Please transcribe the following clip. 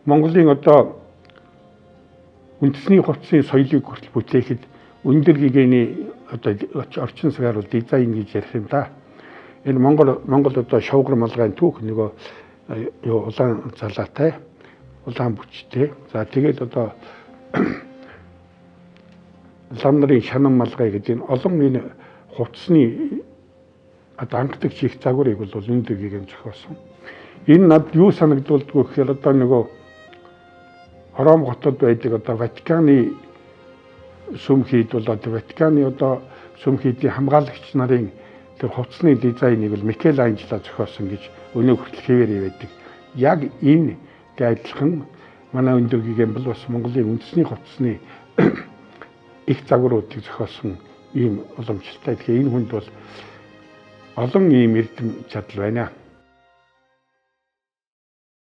Монголын одоо үндэсний хувцсны соёлыг хүртэл бүтээхэд өндөр гэгээний одоо орчин цагаар бол дизайн гэж ярих юм да. Энэ Монгол одоо шовгор малгайн түүх нөгөө улаан залаатай, улаан бүчтэй. За тэгээд одоо лам нарын шанан малгай гэдэг энэ олон энэ хувцсны одоо анхдагч их загварыг бол өндөр гэгээн зохиосон. Энэ над юу санагдуулдгүй гэхээр одоо нөгөө Ром хотод байдаг одоо Ватиканы сүм хийд бол одоо Ватиканы одоо сүм хийдийн хамгаалагч нарын тэр хувцсны дизайныг бол Микеланжело зохиосон гэж өнөө хүртэл хэвээр байдаг. Яг энэ адилхан манай өндөр гэгээн бол бас Монголын үндэсний хувцсны их загваруудыг зохиосон ийм уламжлалтай. Тэгэхээр энэ хүнд бол олон ийм эрдэм чадал байна.